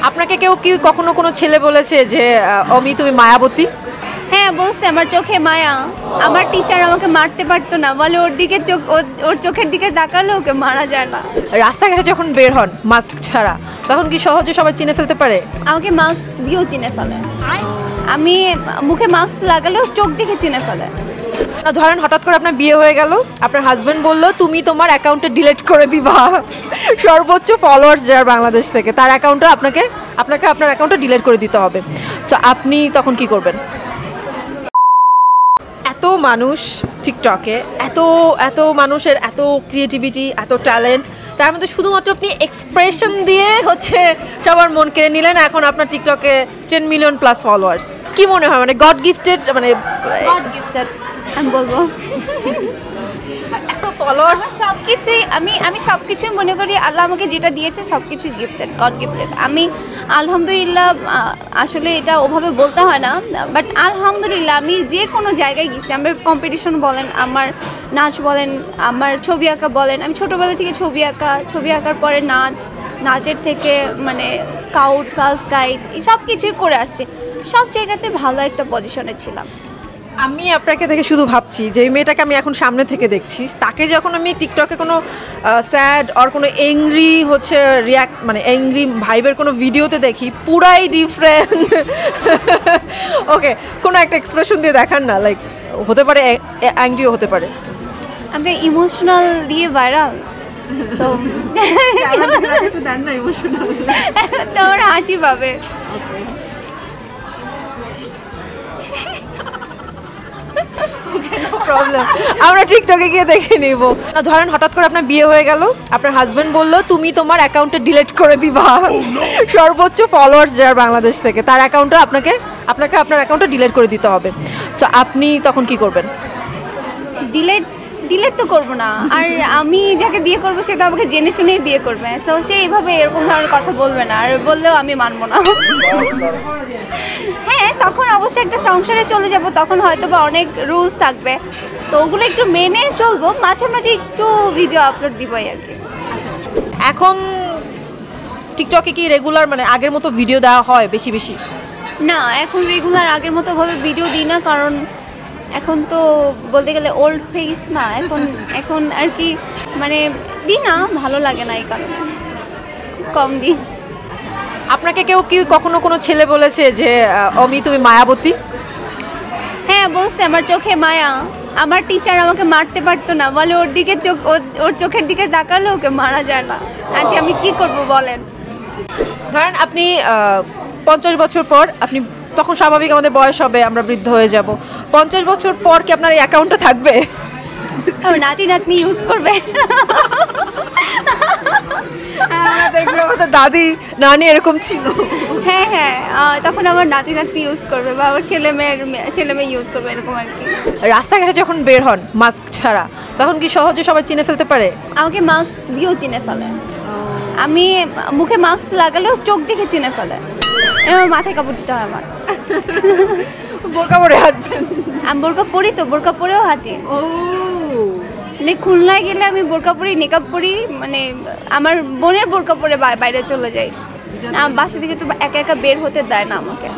আপনাকে কেউ কি কখনো কোনো ছেলে বলেছে যে অমি তুমি মায়াবতী? হ্যাঁ বলছে, আমার চোখে মায়া। আমার টিচার আমাকে মারতে পারতো না, বলে ওর দিকে ওর চোখের দিকে তাকালে ওকে মারা যায় না। রাস্তাঘাটে যখন বের হন মাস্ক ছাড়া তখন কি সহজে সবাই চিনে ফেলতে পারে? আমাকে মাস্ক দিয়েও চিনে ফেলে। আমি মুখে মাস্ক লাগালেও চোখ দেখে চিনে ফেলে। ধরেন হঠাৎ করে আপনার বিয়ে হয়ে গেল, আপনার হাজবেন্ড বললো তুমি তোমার অ্যাকাউন্টে ডিলিট করে দিবা সর্বোচ্চ ফলোয়ার্স যার বাংলাদেশ থেকে, তার অ্যাকাউন্টে আপনাকে আপনার অ্যাকাউন্টে ডিলিট করে দিতে হবে। সো আপনি তখন কি করবেন? এত মানুষ টিকটকে, এত মানুষের এত ক্রিয়েটিভিটি, এত ট্যালেন্ট, তার মধ্যে শুধুমাত্র আপনি এক্সপ্রেশন দিয়ে সবার মন কেড়ে নিলেন। এখন আপনার টিকটকে 10 মিলিয়ন প্লাস ফলোয়ার্স। কি মনে হয়, মানে গড গিফটেড? মানে গড গিফটেড আমি বলবো। এত ফলোয়ার্স, সবকিছুই আমি সবকিছুই মনে করি আল্লাহ আমাকে যেটা দিয়েছে সবকিছুই গিফটেড, গড গিফটেড। আমি আলহামদুলিল্লাহ, আসলে এটা ওভাবে বলতে হয় না, বাট আলহামদুলিল্লাহ আমি যে কোনো জায়গায় গেছি, আমার কম্পিটিশন বলেন, আমার নাচ বলেন, আমার ছবি আঁকা বলেন, আমি ছোটোবেলা থেকে ছবি আঁকার পরে নাচের থেকে মানে স্কাউট, গার্লস গাইড, এই সব কিছুই করে আসছে। সব জায়গাতে ভালো একটা পজিশনে ছিলাম। আমি আপনাকে দেখে শুধু ভাবছি যে এই মেয়েটাকে আমি এখন সামনে থেকে দেখছি, তাকে যখন আমি টিকটকে কোনো স্যাড আর কোনো এংরি মানে এংরি ভাইবের কোনো ভিডিওতে দেখি, পুরাই ডিফারেন্ট। ওকে, কোনো একটা এক্সপ্রেশন দিয়ে দেখান না, লাইক হতে পারে অ্যাংরিও হতে পারে। আমি ইমোশনাল দিয়ে ভাইরাল, তো দেন না ইমোশনাল, তোর হাসি পাবে। প্রবলেম, আমরা টিকটকে গিয়ে দেখে নিব। ধরেন হঠাৎ করে আপনার বিয়ে হয়ে গেল, আপনার হাজবেন্ড বললো তুমি তোমার অ্যাকাউন্টে ডিলিট করে দিবা সর্বোচ্চ ফলোয়ার্স যার বাংলাদেশ থেকে, তার অ্যাকাউন্টে আপনাকে আপনার অ্যাকাউন্টে ডিলিট করে দিতে হবে। সো আপনি তখন কি করবেন? ডিলেট তো করবো না, আর আমি যাকে বিয়ে করবো সে তো আমাকে জেনে শুনেই বিয়ে করবে, সো সে এইভাবে এরকম ধরনের কথা বলবে না, আর বললেও আমি মানবো না। হ্যাঁ, তখন অবশ্যই একটা সংসারে চলে যাব, তখন হয়তো বা অনেক রুলস থাকবে, তো ওগুলো একটু মেনে চলবো, মাঝে মাঝে একটু ভিডিও আপলোড দিবই আর কি। এখন টিকটকে কি রেগুলার মানে আগের মতো ভিডিও দেওয়া হয় বেশি? না, এখন রেগুলার আগের মতো ভাবে ভিডিও দিই না, কারণ এখন তো বলতে গেলে ওল্ড হয়ে গেছে না, এখন আর কি মানে দিই না, ভালো লাগে না, এই কারণে কম দিই। আপনাকে কেউ কি কখনো কোনো ছেলে বলেছে যে অমি তুমি মায়াবতী? হ্যাঁ বলছে, আমার চোখে মায়া। আমার টিচার আমাকে মারতে পারতো না, বলে ওর চোখের দিকে তাকালে ওকে মারা যায় না। আন্টি আমি কি করব বলেন? ধরেন আপনি 50 বছর পর, আপনি তখন স্বাভাবিক আমাদের বয়স হবে, আমরা বৃদ্ধ হয়ে যাব, 50 বছর পর কি আপনার এই অ্যাকাউন্টটা থাকবে? আমার নাতনি ইউজ করবে। দেখবে আমাদের দাদি নানি এরকম ছিল। হ্যাঁ, তখন আমার নাতি ইউজ করবে, বা আমার ছেলে মেয়ে ইউজ করবে, এরকম আর কি। রাস্তাঘাটে যখন বের হন মাস্ক ছাড়া তখন কি সহজে সবাই চিনে ফেলতে পারে? আমাকে মাস্ক দিয়েও চিনে ফেলে। আমি মুখে মাস্ক লাগালেও চোখ দেখে চিনে ফেলে। আমার মাথায় কাপড় দিতে হয় আমার। বোরকা পরে হাঁটবেন? আমি বোরকা পরি, তো বোরকা পরেও হাঁটি। মানে খুলনায় গেলে আমি বোরকা পরি, নিকাব পরি, মানে আমার বোনের বোরকা পরে বাইরে চলে যাই। বাসা থেকে তো একা বের হতে দেয় না আমাকে।